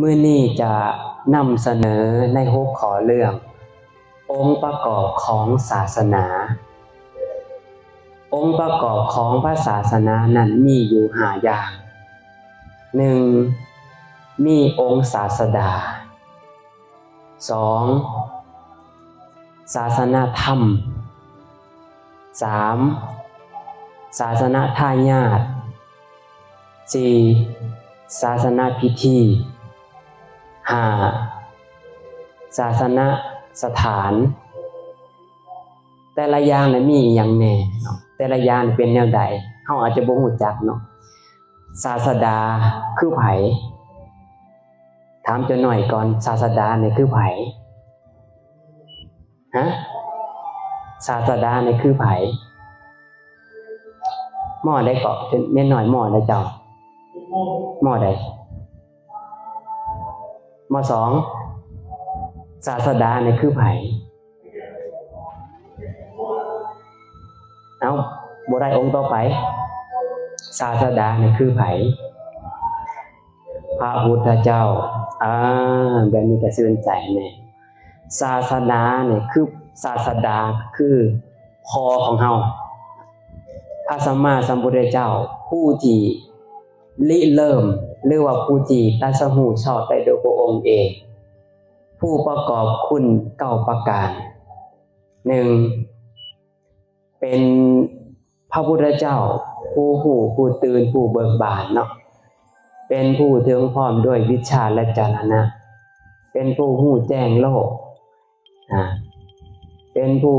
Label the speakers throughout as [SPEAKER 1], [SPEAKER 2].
[SPEAKER 1] มื้อนี้จะนำเสนอในหัวข้อเรื่ององค์ประกอบของศาสนาองค์ประกอบของพระศาสนานั้นมีอยู่5อย่าง 1. มีองค์ศาสดา 2. ศาสนาธรรม 3. ศาสนาทายาท 4. ศาสนาพิธี 5. ศาสนาสถานแต่ละอย่างนั้นมีอย่างแน่เนาะแต่ละอย่างเป็นแนวใดเฮาอาจจะบ่รู้จักเนาะศาสดาคือไผถามจะหน่อยก่อนศาสดาเนี่ยคือไผฮะศาสดาเนี่ยคือไผหม้อได้เกาะแม่นหน่อยหม้อได้เจ้าหม้อใดหม้อ2ศาสดาเนี่ยคือไผเอาบ่ได้องค์ต่อไปศาสดาเนี่ยคือไผพระพุทธเจ้าแบบนี้ก็ชื่นใจแน่ศาสนาเนี่ยคือศาสดาคือพ่อของเฮาพระสัมมาสัมพุทธเจ้าผู้ที่ริเริ่มหรือว่าผู้ที่ตรัสรู้ชอบได้โดยพระองค์เองผู้ประกอบคุณ9ประการ 1. เป็นพระพุทธเจ้าผู้หูผู้ตื่นผู้เบิกบานเนาะเป็นผู้ถึงพร้อมด้วยวิชาและญาณะเป็นผู้หูแจ้งโลกเป็นผู้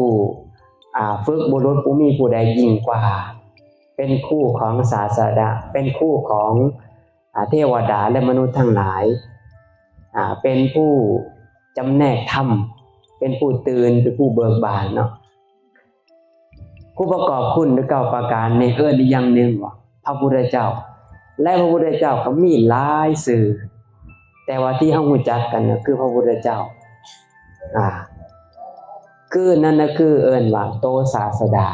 [SPEAKER 1] ฝึกบุรุษผู้มีผู้ใดยิ่งกว่าเป็นคู่ของศาสดาเป็นคู่ของเทวดาและมนุษย์ทั้งหลายเป็นผู้จำแนกธรรมเป็นผู้ตื่นเป็นผู้เบิกบานเนาะผู้ประกอบคุณด้วย9ประการในอีกอย่างหนึ่งว่าพระพุทธเจ้าและพระพุทธเจ้าก็มีหลายสื่อแต่ว่าที่เฮารู้จักกันเนี่ยคือพระพุทธเจ้าคือนั่นน่ะคือว่าโตศาสดา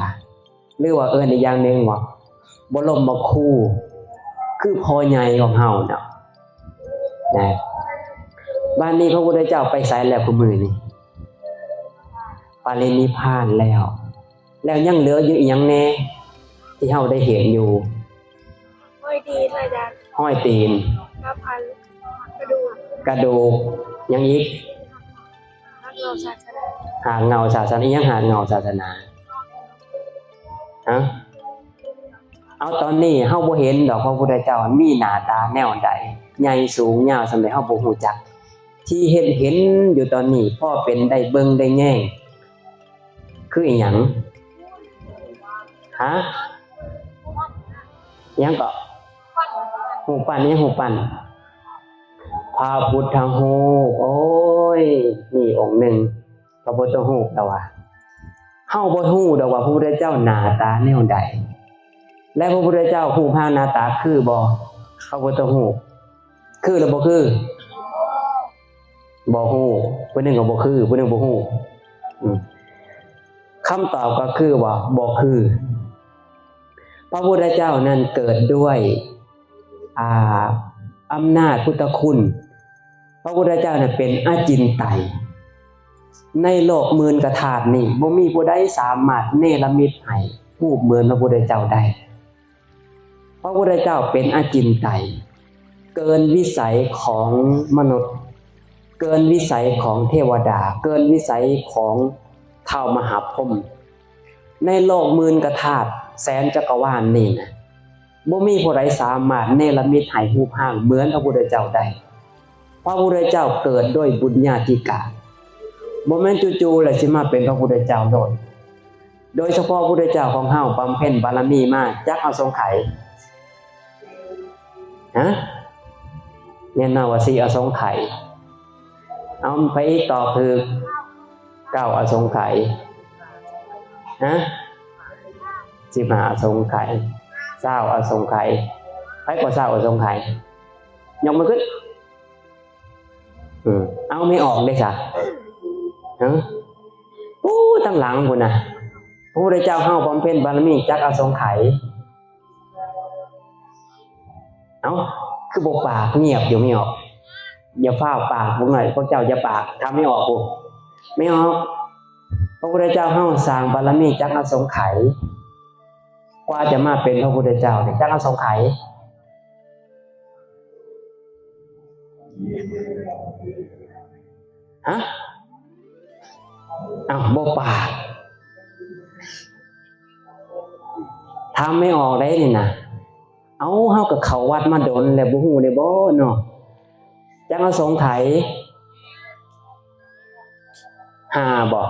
[SPEAKER 1] หรือว่าอีกอย่างหนึ่งว่าบรมครูคือพ่อใหญ่ของเฮาเนาะนะบ้านนี้พระพุทธเจ้าไปไสแล้วคุมื้อนี้ปรินิพพานแล้วยังเหลืออยู่อีกอย่างแน่ที่เฮาได้เห็นอยู่ห้อยตีนอาจารย์ห้อยตีนกระดูกยังอีกหาเงาศาสนายังหาเงาศาสนาเอาตอนนี้เฮาบ่เห็นดอกพระพุทธเจ้ามีหน้าตาแนวใดใหญ่สูงยาวสำหรับเฮาบ่ฮู้จักที่เห็นอยู่ตอนนี้พอเป็นได้เบิ่งได้แง่งคืออีหยังยังก็หูปั่นนี่หูปั่นพระพุทธรูปโอ้ยนี่องค์หนึ่งพระพุทธรูปแต่ว่าเฮาบ่ฮู้ดอกว่าพระพุทธเจ้าหน้าตาแนวใดและพระพุทธเจ้ารูปร่างหน้าตาคือบ่พระพุทธรูปคือหรือบ่คือบ่ฮู้ผู้หนึ่งก็บ่คือผู้หนึ่งบ่ฮู้คำตอบก็คือว่าบ่คือพระพุทธเจ้านั้นเกิดด้วยอำนาจพุทธคุณพระพุทธเจ้านั้นเป็นอจินไตยในโลกหมื่นกฐาตุนี้บ่มีผู้ใดสามารถเนรมิตให้รูปเหมือนพระพุทธเจ้าได้พระพุทธเจ้าเป็นอจินไตยเกินวิสัยของมนุษย์เกินวิสัยของเทวดาเกินวิสัยของท้าวมหาพรหมในโลกหมื่นกฐาตุแสนจักรวาลนี่นะบ่มีผู้ใดสามารถเนรมิตให้รูปร่างเหมือนพระพุทธเจ้าได้พระพุทธเจ้าเกิดด้วยบุญญาธิกาบ่แม่นจู่ๆแล้วสิมาเป็นพระพุทธเจ้าโดยเฉพาะพระพุทธเจ้าของเฮาบำเพ็ญบารมีมาจักเอาสงไขแม่นว่าสิอสงไขยเอาไปอีกต่อคือ9อสงไขย15อสงไขย20อสงไขยใครก็20อสงไขยยกมือขึ้นเอาไม่ออกได้จ้ะตั้งหลังพุ่นน่ะพระพุทธเจ้าเฮาบำเพ็ญบารมีจักอสงไขยคือบ่ปากเงียบอยู่ไม่ออก อย่าฟ้าวปากพวกหน่อยพวกเจ้าอย่าปากทำไม่ออกปุ๊ไม่ออกพระพุทธเจ้าเฮาสร้างบารมีจักอสงไขยกว่าจะมาเป็นพระพุทธเจ้าเนี่ยจักอสงไขยฮะบ่ปากทำไม่ออกได้นี่นะเฮากับเขาวัดมาดนแล้วบ่ฮู้ได้บ่เนาะจักอสงไขย5บ่4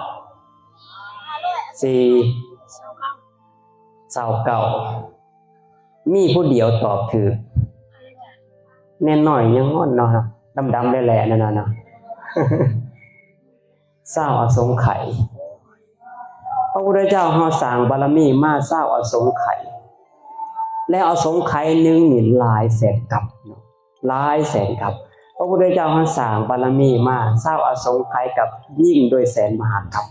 [SPEAKER 1] 29มีผู้เดียวตอบถูกแน่นหน่อยยังงอนเนาะดำๆแหละๆนั่นน่ะเนาะ20อสงไขยพระพุทธเจ้าเฮาสร้างบารมีมา20อสงไขยแล้วอสงไขยนึงนี่หลายแสนกับเนาะหลายแสนกับพระพุทธเจ้าเฮาสร้างบารมีมา20อสงไขยกับยิ่งด้วยแสนมหากัป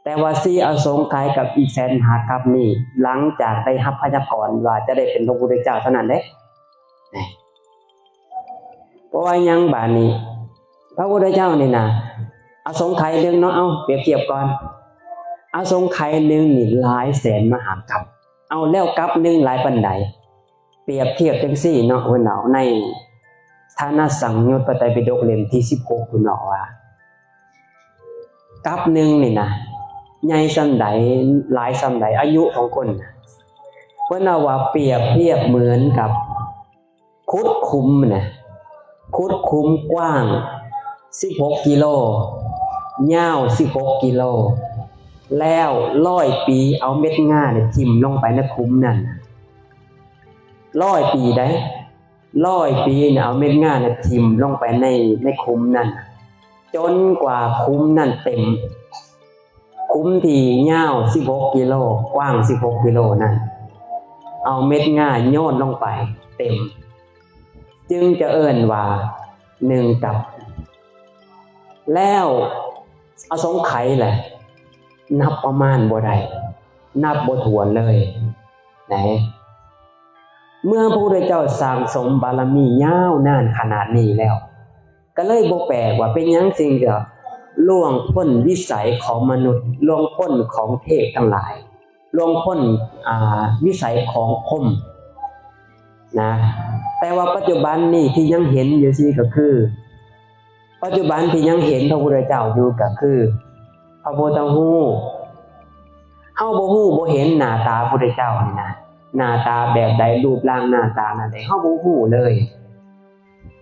[SPEAKER 1] แต่ว่า4อสงไขยกับอีกแสนมหากัปนี่หลังจากได้รับพยากรณ์ว่าจะได้เป็นพระพุทธเจ้าเท่านั้นเด้เพราะว่ายังบาดนี้พระพุทธเจ้านี่นะอสงไขยนึงเนาะเปรียบเทียบก่อนอสงไขยนึงนี่หลายแสนมหากัปแล้วกัปนึงหลายปานใดเปรียบเทียบจังซี่เนาะว่าเนาะในฐานะสังยุตพระไตรปิฎกเล่มที่16คุณเนาะว่ากัปนึงนี่นะใหญ่ส่ำใดหลายส่ำใดอายุของคนเพิ่นว่าเปรียบเทียบเหมือนกับคุดคุ้มนะคุดคุ้มกว้าง16กิโลยาว16กิโลแล้ว100ปีเอาเม็ดง่าเนี่ยทิ่มลงไปในคุ้มนั่น100ปีได้100ปีเนี่ยเอาเม็ดง่าเนี่ยทิ่มลงไปในคุ้มนั่นจนกว่าคุ้มนั่นเต็มคุ้มที่ยาว16กิโลกว้าง16กิโลนั่นเอาเม็ดง่าโยนลงไปเต็มจึงจะเอิ้นว่า1กับแล้วอสงไขยแหละนับประมาณบ่ได้นับบ่ถ้วนเลยไหนเมื่อพระพุทธเจ้าสร้างสมบารมียาวนานขนาดนี้แล้วก็เลยบ่แปลกว่าเป็นหยังสิ่งจะล่วงพ้นวิสัยของมนุษย์ล่วงพ้นของเทพทั้งหลายล่วงพ้นวิสัยของพรหมนะแต่ว่าปัจจุบันนี่ที่ยังเห็นอยู่ซี่ก็คือปัจจุบันที่ยังเห็นพระพุทธเจ้าอยู่ก็คือพระพุทธรูปเฮาบ่ฮู้บ่เห็นหน้าตาพระพุทธเจ้านี่นะหน้าตาแบบใดรูปร่างหน้าตานั่นใดเฮาบ่ฮู้เลย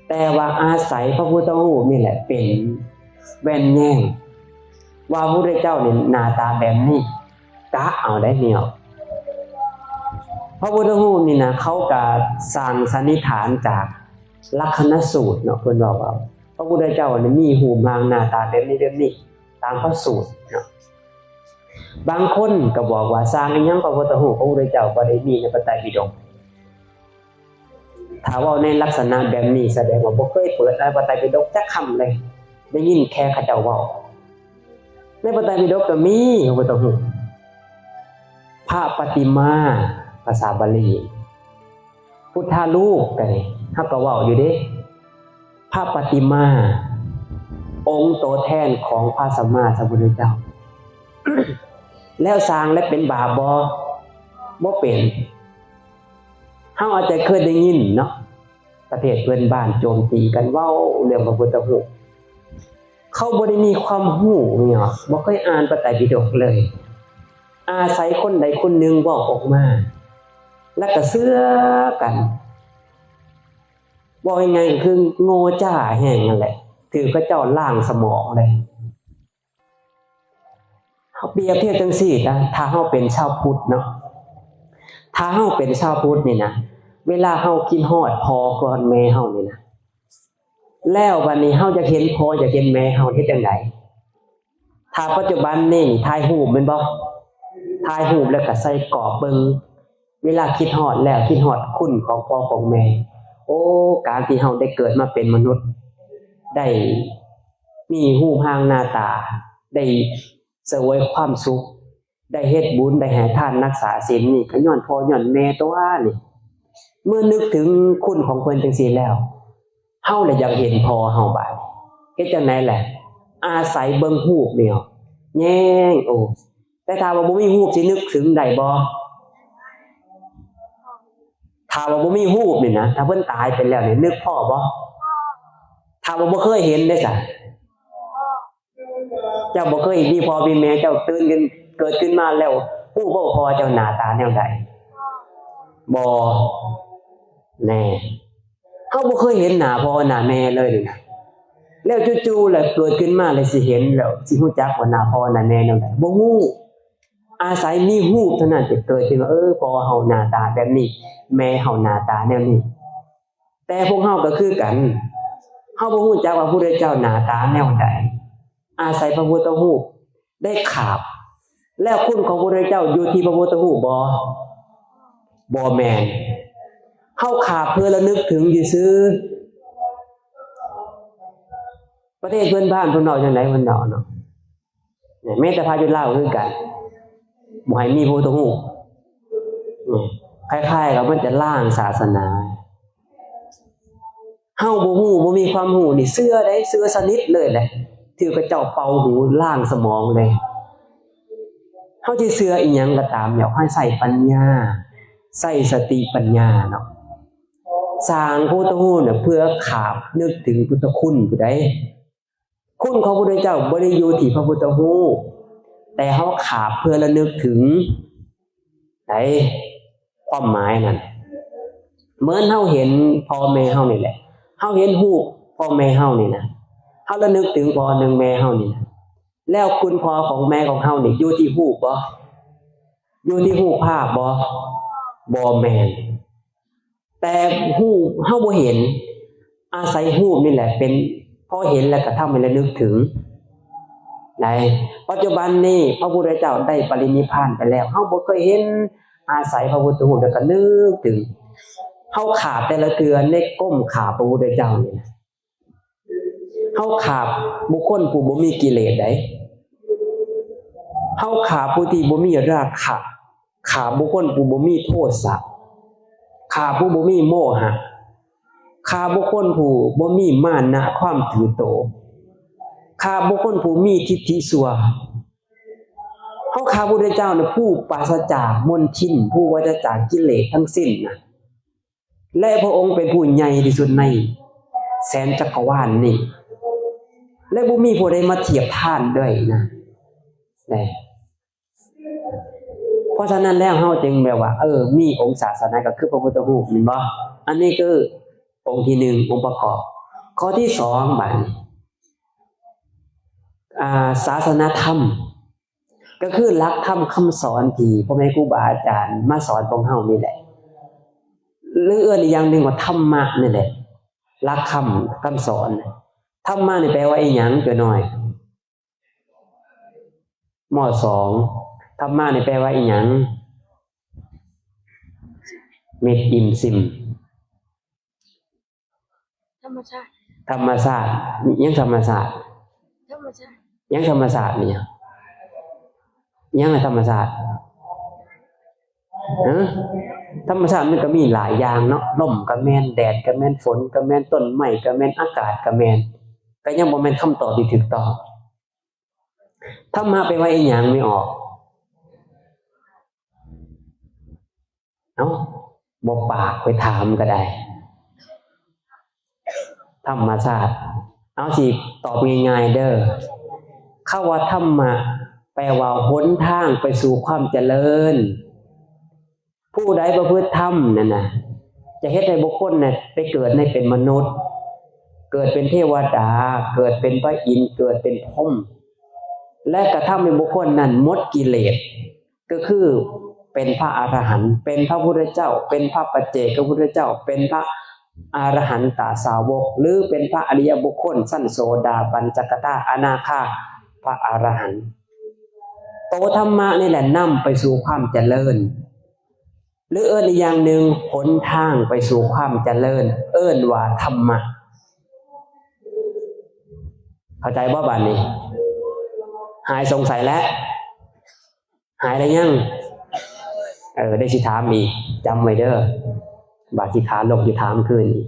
[SPEAKER 1] แต่ว่าอาศัยพระพุทธรูปนี่แหละเป็นแว่นแย้งว่าพระพุทธเจ้านี่หน้าตาแบบนี้กะเอาได้เนี่ยพระพุทธรูปนี่นะเขาก็สร้างสันนิษฐานจากลักขณสูตรเนาะเพิ่นบอกว่าพระพุทธเจ้านี่มีรูปร่างหน้าตาแบบนี้ตามพระสูตรเนาะบางคนก็บอกว่าสร้างอีหยังพระพุทธรูปพระพุทธเจ้าบ่ได้มีในพระไตรปิฎกถ้าว่าในลักษณะแบบนี้แสดงว่าบ่เคยเปิดในพระไตรปิฎกจักคำเลยได้ยินแค่เขาเจ้าเว้าในพระไตรปิฎกก็มีพระพุทธรูปพระปฏิมาภาษาบาลีพุทธารูปก็นี่เฮาก็เว้าอยู่เด้พระปฏิมาองค์ตัวแทนของพระสัมมาสัมพุทธเจ้า แล้วสร้างและเป็นบาปบ่เป็นเฮาอาจจะเคยได้ยินเนาะประเทศเพื่อนบ้านโจมตีกันเว้าเรื่องพระพุทธรูปเขาบ่ได้มีความรู้เนี่ยบ่เคยอ่านพระไตรปิฎกเลยอาศัยคนใดคนหนึ่งบอกออกมาแล้วก็เชื่อกันบอกยังไงคือโง่จ้าแห่งนั่นแหละถือพระเจ้าล่างสมองเลยเขาเปรียบเทียบจังซี่นะถ้าเฮาเป็นชาวพุทธเนาะถ้าเฮาเป็นชาวพุทธนี่นะเวลาเฮาคิดฮอดพ่อก่อนแม่เฮานี่นะแล้ววันนี้เฮาจะเห็นพ่อจะเห็นแม่เฮาเฮ็ดจังได๋ถ้าปัจจุบันนี่ถ่ายรูปแม่นบ่ถ่ายรูปแล้วก็ใส่กรอบเบิ่งเวลาคิดฮอดแล้วคิดฮอดคุณของพ่อของแม่โอ้การที่เฮาได้เกิดมาเป็นมนุษย์ได้มีรูปร่างหน้าตาได้เสวยความสุขได้เฮ็ดบุญได้ให้ทานรักษาศีลนี่ก็ย้อนพ่อย้อนแม่ตัวนี่เมื่อนึกถึงคุณของเพิ่นจังซี่แล้ว เฮาเลยอยากเห็นพอเฮาบาดเฮ็ดจังได๋แหละอาศัยเบิ่งรูปนี่แย่งโอ้แต่ถ้าว่าบ่มีรูปสินึกถึงได้บ่ถ้าว่าบ่มีรูปนี่นะถ้าเพิ่นตายไปแล้วนี่นึกพ่อบ่ถ้าว่าบ่เคยเห็นได้ซะเจ้าบ่เคยมีพ่อมีแม่เจ้าตื่นขึ้นเกิดขึ้นมาแล้วฮู้บ่พอเจ้าหน้าตาแนวใดบ่แน่เฮาบ่เคยเห็นหน้าพ่อหน้าแม่เลยนี่นะแล้วจู่ๆแล้วเกิดขึ้นมาแล้วสิเห็นแล้วสิฮู้จักว่าหน้าพ่อหน้าแม่แนวใดบ่ฮู้อาศัยมีรูปเท่านั้นจะเกิดขึ้นว่าพ่อเฮาหน้าตาแบบนี้แม่เฮาหน้าตาแนวนี้แต่พวกเฮาก็คือกันเฮาบ่ฮู้จักว่าพระพุทธเจ้าหน้าตาแนวใดอาศัยพระพุทธรูปได้ขาบแล้วคุณของพระพุทธเจ้าอยู่ที่พระพุทธรูปบ่แม่นเฮาขาบเพื่อระลึกถึงซื่อประเทศเพื่อนบ้านเพิ่นเนาะจังได๋เพิ่นเนาะเนี่ยแม้แต่พระยุทธลาวคือกันบ่ให้มีพระพุทธรูปคล้ายๆกับมันจะล้างศาสนาเฮาบ่ฮู้บ่มีความรู้นี่เชื่อได้เชื่อสนิทเลยแหละถือพระเจ้าเป่าหูล้างสมองเลยเฮาสิเชื่ออีหยังก็ตามอยากให้ใส่ปัญญาใส่สติปัญญาเนาะสร้างพุทธรูปเนี่ยเพื่อขาบนึกถึงพุทธคุณผู้ใดคุณของพระพุทธเจ้าบ่ได้อยู่ที่พระพุทธรูปแต่เฮาขาบเพื่อระลึกถึงได้ความหมายนั่นเหมือนเฮาเห็นพ่อแม่เฮานี่แหละเฮาเห็นรูปพ่อแม่เฮานี่นะเฮาระลึกถึงพ่อนึงแม่เฮานี่นะแล้วคุณพ่อของแม่ของเฮานี่อยู่ที่รูปบ่อยู่ที่รูปภาพบ่แม่นแต่รูปเฮาบ่เห็นอาศัยรูปนี่แหละเป็นพอเห็นแล้วก็ทำให้ระลึกถึงในปัจจุบันนี้พระพุทธเจ้าได้ปรินิพพานไปแล้วเฮาบ่เคยเห็นอาศัยพระพุทธรูปแล้วก็นึกถึงเฮาขาบแต่ละเทื่อในก้มขาพระพุทธเจ้านี่นะเฮาขาบบุคคลผู้บ่มีกิเลสได้เฮาขาบผู้ที่บ่มีราคะขาบบุคคลผู้บ่มีโทสะขาบผู้บ่มีโมหะขาบบุคคลผู้บ่มีมานะความถือโตขาบบุคคลผู้มีทิฏฐิชั่วเฮาขาบพระพุทธเจ้าน่ะผู้ปราศจากมลทินผู้ปราศจากกิเลสทั้งสิ้นนะและพระองค์เป็นผู้ใหญ่ที่สุดในแสนจักรวาลนี่และบ่มีผู้ใดมาเทียบท่านด้วยนะเพราะฉะนั้นแล้วเฮาจึงแบบว่ามีองค์ศาสนาก็คือพระพุทธรูปแม่นบ่อันนี้คือองค์ที่1องค์ประกอบข้อที่2บัดศาสนธรรมก็คือหลักธรรมคำสอนที่พ่อแม่ครูบาอาจารย์มาสอนพวกเฮานี่แหละหรืออีกอย่างนึงว่าธรรมะนี่แหละหลักคำสอนธรรมะนี่แปลว่าอีหยังจักหน่อยม.2 ธรรมะนี่แปลว่าอีหยังเม็ดอิ่มซิมธรรมชาติยังธรรมชาติยังธรรมชาตินี่ยังธรรมชาติธรรมชาติมันก็มีหลายอย่างเนาะลมก็แม่นแดดก็แม่นฝนก็แม่นต้นไม้ก็แม่นอากาศก็แม่นก็ยังบ่แม่นคำตอบที่ถูกต้องธรรมะไปไว้อีหยังไม่ออกบ่ปากไปถามก็ได้ธรรมชาติเอาสิตอบง่ายๆเด้อคำว่าธรรมะแปลว่าหนทางไปสู่ความเจริญผู้ใดประพฤติธรรมนั่นน่ะจะเฮ็ดให้บุคคลน่ะไปเกิดในเป็นมนุษย์เกิดเป็นเทวดาเกิดเป็นพระอินทร์เกิดเป็นพรหมและกระทำให้บุคคลนั้นหมดกิเลสก็คือเป็นพระอรหันต์เป็นพระพุทธเจ้าเป็นพระปัจเจกพุทธเจ้าเป็นพระอรหันตสาวกหรือเป็นพระอริยบุคคลสั้นโสดาบันจักตาอนาคาพระอรหันต์โตธรรมะนี่แหละนำไปสู่ความเจริญหรืออีกอย่างหนึ่งหนทางไปสู่ความเจริญว่าธรรมะเข้าใจบ่บัดนี้หายสงสัยแล้วหายได้ยังได้สิถามอีกจำไว้เด้อบาดสิขาลงสิถามคืนอีก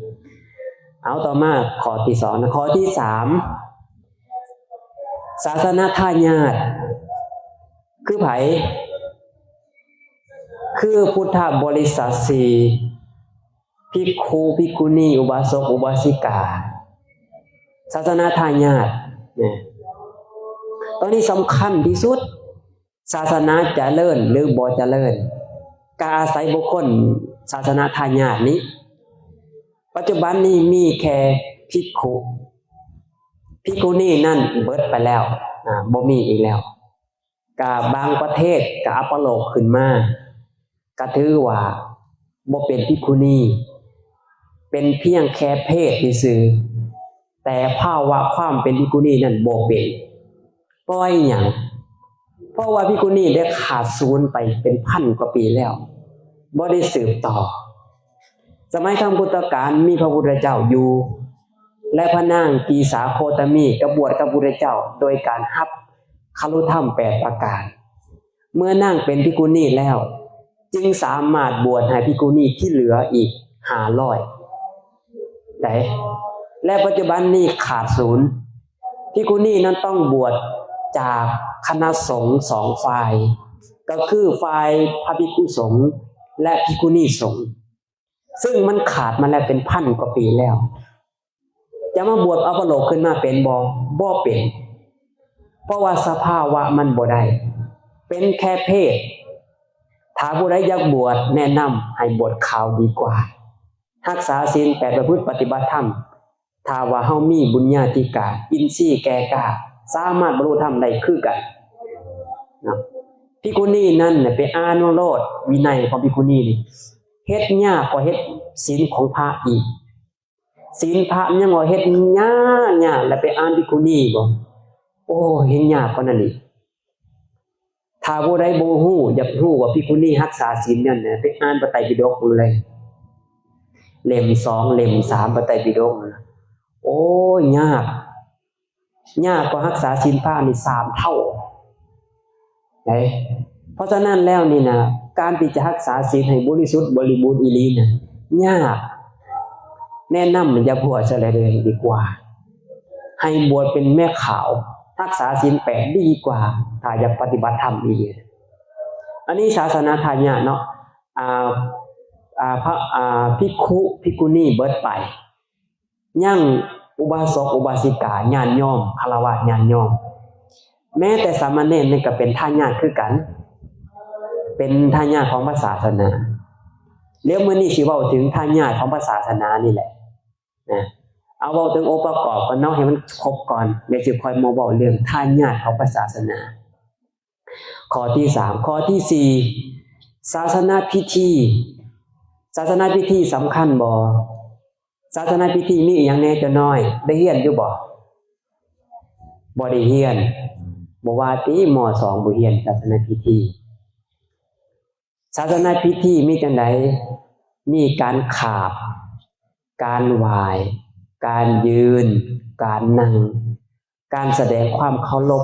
[SPEAKER 1] เอาต่อมาข้อที่2นะข้อที่3ศาสนทายาทคือไผคือพุทธบริษัทสี่ภิกขุภิกขุณีอุบาสกอุบาสิกาศาสนทายาทเนี่ยตอนนี้สำคัญที่สุดศาสนาเจริญหรือบ่เจริญการอาศัยบุคคลศาสนาทายาทนี้ปัจจุบันนี้มีแค่ภิกขุภิกขุณีนั่นเบิดไปแล้วบ่มีอีกแล้วกับบางประเทศก็อัปโลกขึ้นมาก็ถือว่าบ่เป็นภิกขุณีเป็นเพียงแค่เพศซื่อแต่ภาวะความเป็นภิกขุณีนั่นบ่เป็นเพราะว่าหยังเพราะว่าภิกขุณีได้ขาดสูญไปเป็นพันกว่าปีแล้วบ่ได้สืบต่อสมัยครั้งพุทธกาลมีพระพุทธเจ้าอยู่และพระนางกีสาโคตมีกบวชกับพระพุทธเจ้าโดยการรับคฤธรรม8ประการเมื่อนางเป็นภิกขุณีแล้วจึงสามารถบวชให้ภิกขุณีที่เหลืออีก500ได้และปัจจุบันนี้ขาดศูนย์ภิกขุณีนั้นต้องบวชจากคณะสงฆ์2ฝ่ายก็คือฝ่ายพระภิกขุสงฆ์และภิกขุณีสงฆ์ซึ่งมันขาดมาแล้วเป็นพันกว่าปีแล้วจะมาบวชอัปโลกขึ้นมาเป็นบ่เป็นเพราะว่าสภาวะมันบ่ได้เป็นแค่เพศถ้าผู้ใดอยากบวชแนะนำให้บวชขาวดีกว่ารักษาศีล8ประพฤติปฏิบัติธรรมถ้าว่าเฮามีบุญญาธิกาอินทรีย์แก่กล้าสามารถบรรลุธรรมได้คือกันนะภิกขุณีนั่นน่ะไปอ่านโลดวินัยของภิกขุณีนี่เฮ็ดยากกว่าเฮ็ดศีลของพระอีกศีลพระยังว่าเฮ็ดยากแล้วไปอ่านภิกขุณีบ่โอ้เฮ็ดยากกว่านั้นอีกถ้าผู้ใดบ่ฮู้อยากรู้ว่าภิกขุณีรักษาศีลนั่นน่ะไปอ่านพระไตรปิฎกเลยเล่ม2เล่ม3พระไตรปิฎกโอ้ยยากกว่ารักษาศีลพระนี่3เท่าเพราะฉะนั้นแล้วนี่นะการที่จะรักษาศีลให้บริสุทธิ์บริบูรณ์อีหลีน่ะยากแนะนำอย่าบวชซะเลยดีกว่าให้บวชเป็นแม่ขาวรักษาศีล8ดีกว่าถ้าอยากปฏิบัติธรรมอีกอันนี้ศาสนาทายาทเนาะภิกขุภิกขุณีเบิดไปยังอุบาสกอุบาสิกาญาติโยมฆราวาสญาติโยมแม้แต่สามเณรนี่ก็เป็นทายาทคือกันเป็นทายาทของพระศาสนาเรื่องมื้อนี้สิเว้าถึงทายาทของพระศาสนานี่แหละนะเอาเว้าถึงองค์ประกอบก่อนเนาะให้มันครบก่อนเดี๋ยวสิค่อยมาเว้าเรื่องทายาทของพระศาสนาข้อที่3ข้อที่4ศาสนาพิธีสำคัญบ่ศาสนาพิธีมีอีหยังแน่จะน้อยได้เรียนอยู่บ่ได้เรียนบ่ว่าติม.2บ่เรียนศาสนาพิธีมีจังได๋มีการขาบการไหว้การยืนการนั่งการแสดงความเคารพ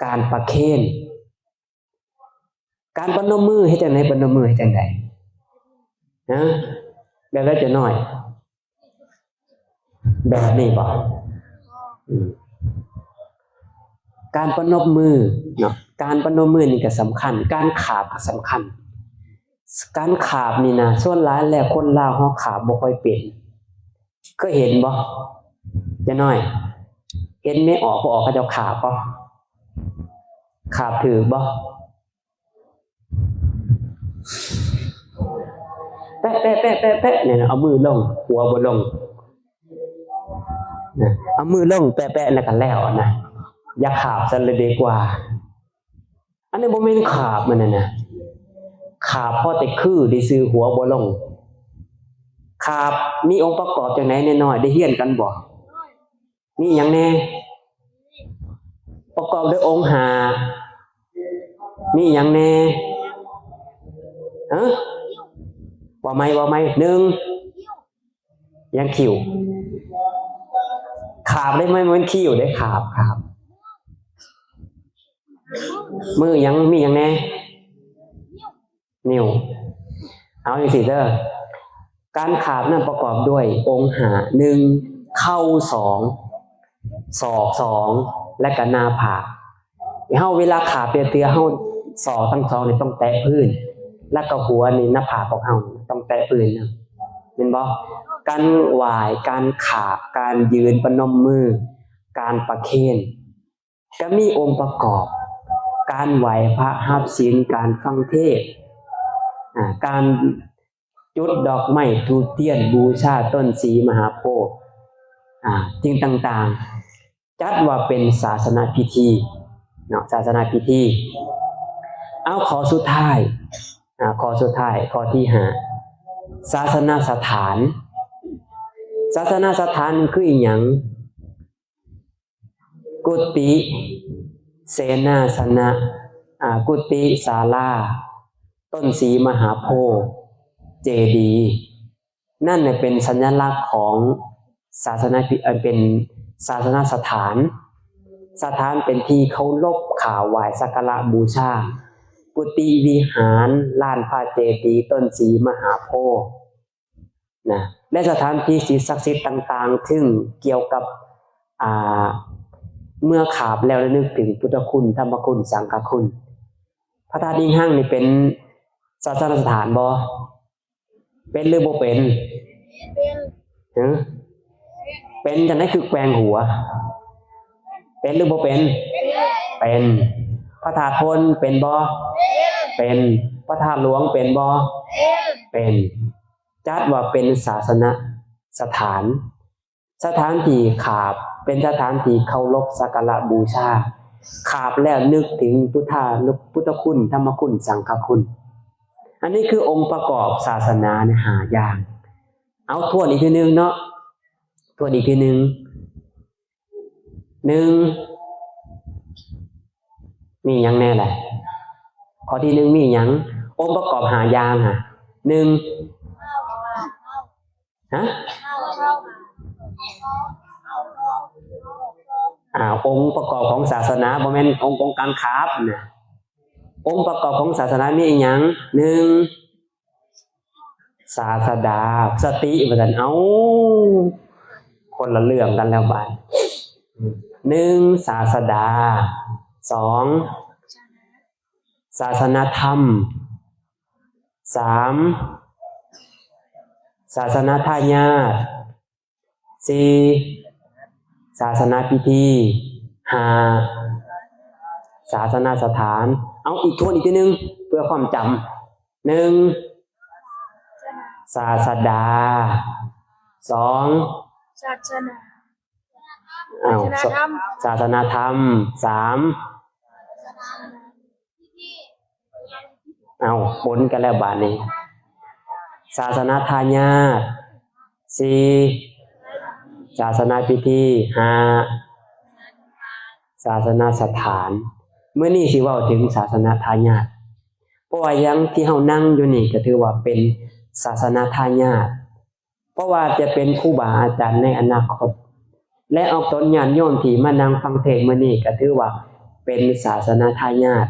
[SPEAKER 1] การประเคนการปนมมือเฮ็ดจังได๋ปนมมือเฮ็ดจังได๋นะแบบละจะน้อยแบบนี้บ่การปนมมือเนาะการปนมมือนี่ก็สำคัญการขาบก็สำคัญการขาบนี่นะส่วนหลายแล้วคนลาวเฮาขาบบ่ค่อยเป็นเคยเห็นบ่จะน้อยเห็นไม่ออกบ่ออกเขาเจ้าขาบบ่ขาบถือบ่แปะเนี่ยนะเอามือลงหัวบ่ลงนะเอามือลงแปะแล้วก็แล้วนะอย่าขาบซะเลยดีกว่าอันนี้บ่แม่นขาบมันนะขาบพอแต่คือได้ซื้อหัวบ่ลงขาบมีองค์ประกอบจังไหนน้อยๆได้เรียนกันบ่มีหยังแน่ประกอบด้วยองค์5มีหยังแน่ว่าไหม1ยังคิวขาบได้ไหมมันคิวได้ขาบมือยังมีหยังแน่นิ้วเอาจังซี่เด้อ การขาบนั้นประกอบด้วยองค์หาหนึ่งเข่าสองศอกสองและก็หน้าผากเฮาเวลาขาเตือเฮาศอกทั้งสองนี่ต้องแตะพื้นแล้วก็หัวนี่หน้าผากของเฮาต้องแตะพื้นนะเห็นบ่การไหว้การขาบการยืนประนมมือการประเคนก็มีองค์ประกอบการไหว้พระรับศีลการฟังเทศน์การจุดดอกไม้ธูปเทียนบูชาต้นศรีมหาโพธิ์สิ่งต่างๆจัดว่าเป็นศาสนาพิธีเนาะศาสนาพิธีเอาข้อสุดท้ายข้อที่5ศาสนาสถานศาสนาสถานคืออีหยังกุฏิเสนาสนะกุฏิศาลาต้นศรีมหาโพธิ์เจดีย์นั่นเป็นสัญลักษณ์ของศาสนาเป็นศาสนาสถานเป็นที่เคารพข่าวไหว้สักการะบูชากุฏิวิหารลานพระเจดีย์ต้นศรีมหาโพธิ์นะและสถานที่ศักดิ์สิทธิ์ต่างๆซึ่งเกี่ยวกับเมื่อขาบแล้วนึกถึงพุทธคุณธรรมคุณสังฆคุณพระธาตุอิงหั่งนี่เป็นศาสนสถานบ่เป็นหรือบ่เป็นเป็นจังได๋คือแกว่งหัวเป็นหรือบ่เป็นพระธาตุพนเป็นบ่เป็นพระธาตุหลวงเป็นบ่เป็นจัดว่าเป็นศาสนสถานที่ขาบเป็นสถานที่เคารพสักการะบูชาขาบแล้วนึกถึงพุทธคุณธรรมคุณสังฆคุณอันนี้คือองค์ประกอบศาสนา5อย่างเอาทวนอีกทีนึงเนาะทวนอีกทีนึงมีหยังแน่แหละข้อที่1มีหยังองค์ประกอบ5อย่าง1องค์ประกอบของศาสนาบ่แม่นองค์การขาบนะองค์ประกอบของศาสนามีอีหยัง1ศาสดาสติว่าซั่นเอาคนละเรื่องกันแล้วบาด1ศาสดา2ศาสนธรรม3ศาสนาทายาท4ศาสนาพิธี5ศาสนาสถานเอาอีกทวนอีกทีนึงเพื่อความจำ1ศาสดา2ศาสนาธรรม3ผลกันแล้วบาดนี้ศาสนาทายาท4ศาสนาพิธี5ศาสนาสถานเมื่อนี้สิเว้าถึงศาสนาทายาทเพราะว่ายังที่เฮานั่งอยู่นี่ก็ถือว่าเป็นศาสนาทายาทเพราะว่าจะเป็นครูบาอาจารย์ในอนาคตและเอาตนญาติโยมที่มานั่งฟังเทศน์มื้อนี้ก็ถือว่าเป็นศาสนาทายาท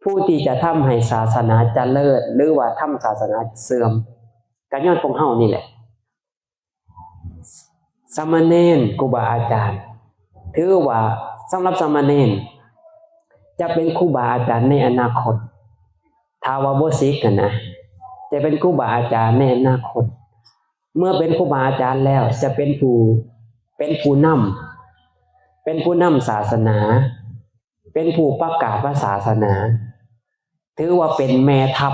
[SPEAKER 1] ผู้ที่จะทำให้ศาสนาเจริญหรือว่าทำศาสนาเสื่อมก็ย้อนพวกเฮานี่แหละสามเณรครูบาอาจารย์ถือว่าสำหรับสามเณรจะเป็นครูบาอาจารย์ในอนาคตถ้าว่าบ่ซิกกันนะจะเป็นครูบาอาจารย์ในอนาคตเมื่อเป็นครูบาอาจารย์แล้วจะเป็นผู้นำศาสนาเป็นผู้ประกาศศาสนาถือว่าเป็นแม่ทัพ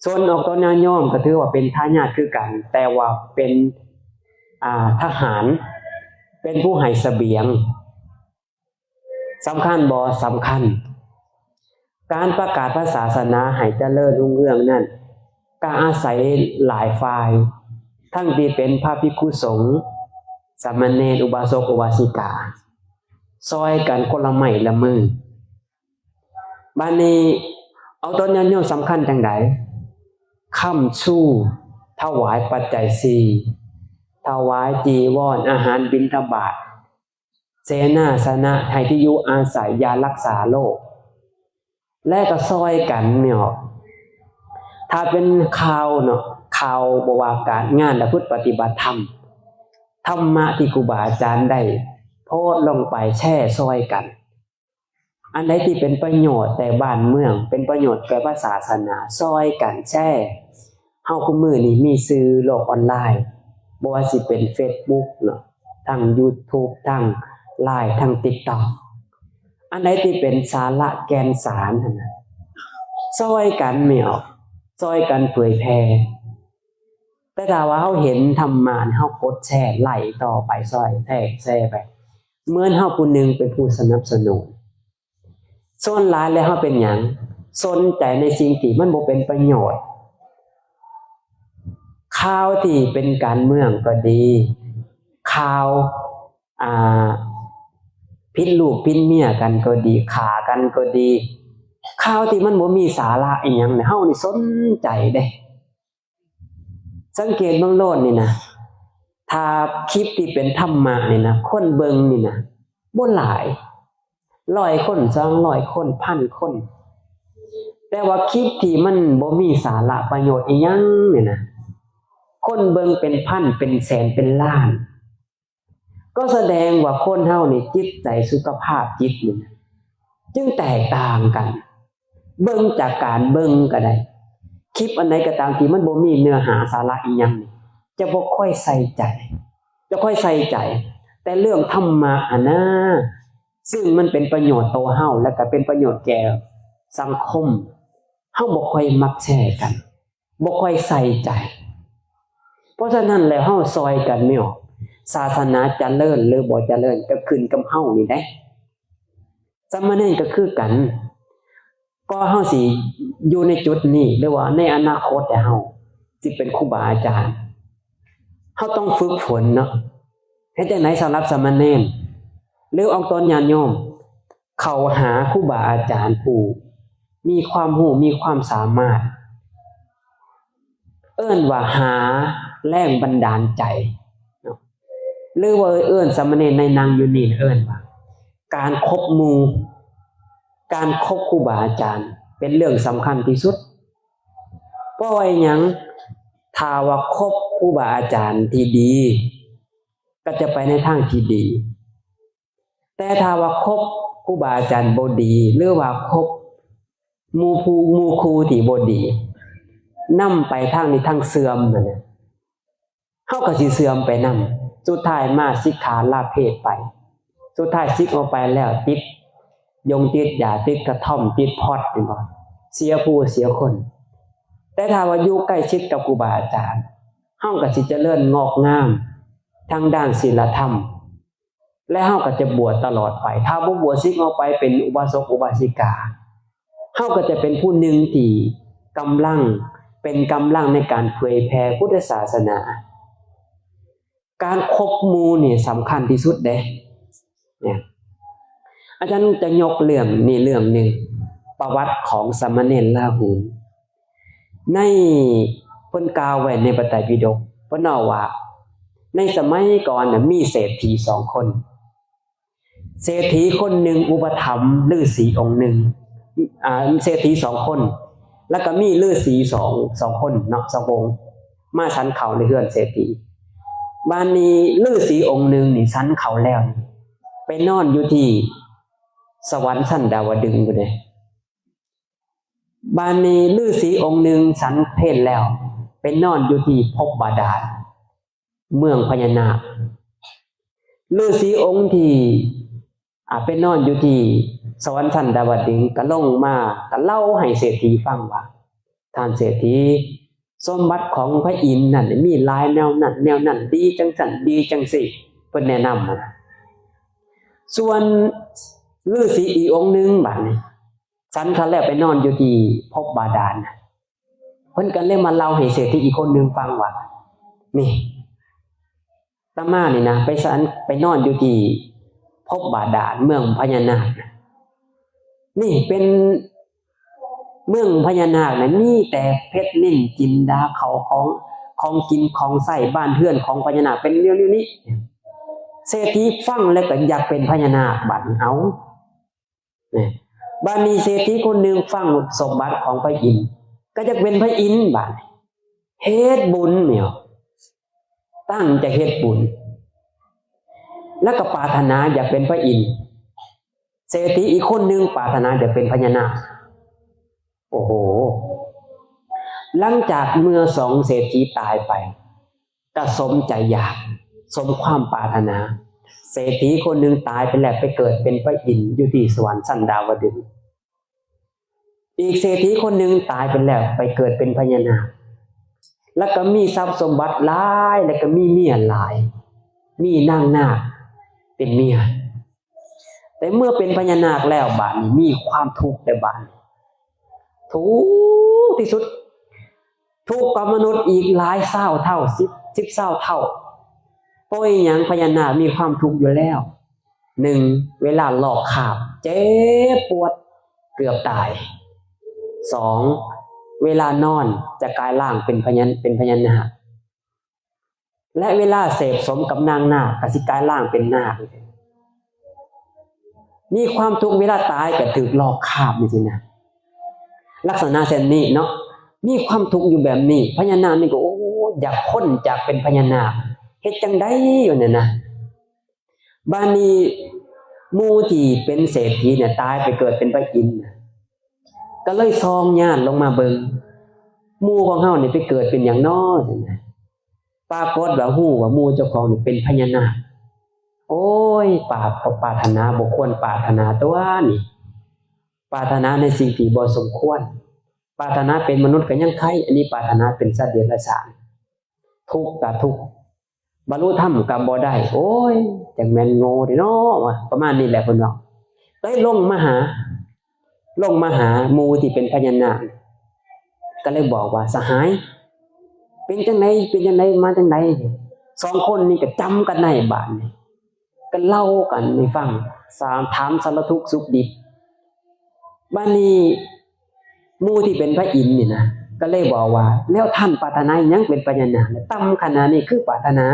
[SPEAKER 1] ส่วนออกตนญาติโยมก็ถือว่าเป็นทายาทคือกันแต่ว่าเป็นทหารเป็นผู้ให้เสบียงสำคัญบ่สำคัญการประกาศศาสนาให้เจริญรุ่งเรืองนั้นก็อาศัยหลายฝ่ายทั้งที่เป็นพระภิกษุสงฆ์สามเณรอุบาสกอุบาสิกาซอยกันคนละไม้ละมือบัดนี้เอาตนญาติโยมสำคัญจังได๋ค้ำชูถวายปัจจัย4ถวายจีวรอาหารบิณฑบาตเสนาสนะให้ที่อยู่อาศัยยารักษาโรคและก็ซอยกันเนี่ยถ้าเป็นข่าวเนาะ ข่าวบ่ว่าการงานและพุทธปฏิบัติธรรมธรรมะที่ครูบาอาจารย์ได้โพสต์ลงไปแชร์ซอยกันอันใดที่เป็นประโยชน์แต่บ้านเมืองเป็นประโยชน์แก่ศาสนาซอยกันแชร์เฮาคุมื้อนี้มีสื่อโลกออนไลน์บ่ว่าสิเป็น Facebook เนาะทั้ง YouTube ทั้ง LINE ทั้ง TikTok อันใดที่เป็นสาระแก่นสารนั่นน่ะซอยกันไม่ออกซอยกันเผยแพร่แต่ถ้าว่าเฮาเห็นธรรมะเฮากดแชร์ไล่ต่อไปซอยแชร์ไปเหมือนเฮาผู้หนึงเป็นผู้สนับสนุนส่วนหลายแล้วเฮาเป็นหยังสนใจในสิ่งที่มันบ่เป็นประโยชน์ข่าวที่เป็นการเมืองก็ดีข่าวพิษลูกพิษเมียกันก็ดีฆ่ากันก็ดีข่าวที่มันบ่มีสาระอีหยังเนี่ยเฮานี่สนใจเด้สังเกตเบิ่งโลดนี่นะถ้าคลิปที่เป็นธรรมะนี่นะคนเบิ่งนี่นะบ่หลาย100คน200คน1,000คนแต่ว่าคลิปที่มันบ่มีสาระประโยชน์อีหยังเนี่ยนะคนเบิ่งเป็นพันเป็นแสนเป็นล้านก็แสดงว่าคนเฮานี่จิตใจสุขภาพจิตนี่นะจึงแตกต่างกันเบิ่งจากการเบิ่งก็ได้คลิปอันไหนก็ตามที่มันบ่มีเนื้อหาสาระอีหยังนี่จะบ่ค่อยใส่ใจแต่เรื่องธรรมะนะซึ่งมันเป็นประโยชน์ต่อเฮาและก็เป็นประโยชน์แก่สังคมเฮาบ่ค่อยมักแชร์กันบ่ค่อยใส่ใจเพราะฉะนั้นแล้วเฮาซอยกันไม่ออกศาสนาเจริญหรือบ่เจริญก็ขึ้นกับเฮานี่แหละสามเณรก็คือกันก็เฮาสิอยู่ในจุดนี้หรือว่าในอนาคตแต่เฮาสิเป็นครูบาอาจารย์เฮาต้องฝึกฝนเนาะเฮ็ดจังได๋สำหรับสามเณรหรือองค์ตนญาติโยมเข้าหาครูบาอาจารย์ผู้มีความรู้มีความสามารถเอิ้นว่าหาแรงบันดาลใจเนาะหรือว่าเอิ้นสามเณรในนางอยู่นี่เอิ้นว่าการคบหมู่การคบครูบาอาจารย์เป็นเรื่องสำคัญที่สุดเพราะว่าหยังถ้าว่าคบครูบาอาจารย์ที่ดีก็จะไปในทางที่ดีแต่ถ้าว่าคบครูบาอาจารย์บ่ดีหรือว่าคบหมู่ครูที่บ่ดีนำไปทางนี้ทางเสื่อมนั่นน่ะเฮาก็สิเสื่อมไปนำสุดท้ายมาสิกขาลาเพศไปสุดท้ายสิกออกไปแล้วติดยาติดกระท่อมติดพอดนี่บ่เสียผู้เสียคนแต่ถ้าว่าอยู่ใกล้ชิดกับครูบาอาจารย์เฮาก็สิเจริญงอกงามทางด้านศีลธรรมและเฮาก็จะบวชตลอดไปถ้าบ่บวชสิกออกไปเป็นอุบาสกอุบาสิกาเฮาก็จะเป็นผู้หนึ่งที่กำลังในการเผยแผ่พุทธศาสนาการคบหมู่นี่สำคัญที่สุดเด้เนี่ยอาจารย์จะยกเรื่องนึงประวัติของสามเณรลาหูนในเพิ่นกล่าวไว้ในพระไตรปิฎกเพิ่นว่าในสมัยก่อนน่ะมีเศรษฐี2คนเศรษฐีคนหนึ่งอุปถัมภ์ฤาษีองค์หนึ่งเศรษฐี2คนแล้วก็มีฤาษี2คนเนาะ2องค์มาฉันเขาในเรือนเศรษฐีบ้านนี้ฤาษีองค์หนึ่งนี่ฉันเขาแล้วไปนอนอยู่ที่สวรรค์ชั้นดาวดึงส์พุ่นเด้บ้านนี้ฤาษีองค์หนึ่งฉันเพลแล้วไปนอนอยู่ที่ภพบาดาลเมืองพญานาคฤาษีองค์ที่ไปนอนอยู่ที่สวรรค์ชั้นดาวดึงส์ก็ลงมาก็เล่าให้เศรษฐีฟังว่าท่านเศรษฐีสมบัติของพระอินทร์นั่นมีหลายแนวนั้นดีจังสั่นดีจังสิเพิ่นแนะนำนะส่วนฤาษีอีกองค์นึงบัดนี้ฉันเขาแล้วไปนอนอยู่ที่ภพบาดาลเพิ่นก็เลยมาเล่าให้เศรษฐีอีกคนนึงฟังว่านี่ตามานี่นะไปนอนอยู่ที่ภพบาดาลเมืองพญานาคนี่เป็นเมืองพญานาคนะมีแต่เพชรนิลจินดาเขาของกินของใส่บ้านเฮือนของพญานาคเป็นเรื่องนี้เศรษฐีฟังแล้วก็อยากเป็นพญานาคบัดเอาเนี่ยบ้านนี้เศรษฐีคนหนึ่งฟังสมบัติของพระอินทร์ก็จะเป็นพระอินทร์บัด เฮ็ดบุญเนี่ยตั้งใจเฮ็ดบุญแล้วก็ปรารถนาอยากเป็นพระอินทร์เศรษฐีอีกคนนึงปรารถนาจะเป็นพญานาคโอ้โหหลังจากเมื่อสองเศรษฐีตายไปก็สมใจอยากสมความปรารถนาเศรษฐีคนหนึ่งตายไปแล้วไปเกิดเป็นพระอินทร์อยู่ที่สวรรค์ชั้นดาวดึงส์อีกเศรษฐีคนหนึ่งตายไปแล้วไปเกิดเป็นพญานาคแล้วก็มีทรัพย์สมบัติหลายแล้วก็มีเมียหลายมีนางนาคเป็นเมียแต่เมื่อเป็นพญานาคแล้วบาดนี้มีความทุกข์ในบาดทุกข์ที่สุดทุกข์กว่ามนุษย์อีกหลายเท่า10เท่าเพราะอย่างพญานาคมีความทุกข์อยู่แล้วหนึ่งเวลาหลอกขาบเจ็บปวดเกือบตายสองเวลานอนจะกลายร่างเป็นพญานาคและเวลาเสพสมกับนางนาคก็สิกลายร่างเป็นนาคมีความทุกข์เวลาตายก็ถูกหลอกขาบนี่สินะลักษณะเช่นนี้เนาะมีความทุกข์อยู่แบบนี้พญานาคนี่ก็โอ้อยากพ้นจากเป็นพญานาคเฮ็ดจังได๋อยู่เนี่ยนะบานี้หมู่ที่เป็นเศรษฐีเนี่ยตายไปเกิดเป็นพระอินทร์ก็เลยซองญาติลงมาเบิ่งหมู่ของเฮานี่ไปเกิดเป็นหยังน้อจังได๋ปรากฏว่าฮู้ว่าหมู่เจ้าของนี่เป็นพญานาคโอ้ยปรารถนาบ่ควรปรารถนาตัวนี่ปรารถนาในสิ่งที่บ่สมควรปรารถนาเป็นมนุษย์ก็ยังไคอันนี้ปรารถนาเป็นสัตว์เดรัจฉานทุกข์ก็ทุกข์บรรลุธรรมก็บ่ได้โอ้ยจังแม่นโง่เด้เนาะว่าประมาณนี้แหละเพิ่นว่าเลยลงมาหาหมู่ที่เป็นพญานาคก็เลยบอกว่าสหายเป็นจังไดมาจังไดสองคนนี่ก็จำกันได้บาดนี้ก็เล่ากันให้ฟังถามสารทุกข์สุขดิบบัดนี้หมู่ที่เป็นพระอินทร์นี่นะก็เลยบอกว่าแล้วท่านปรารถนาหยังเป็นพญานาคต่ำขนาดนี้คือปรารถนา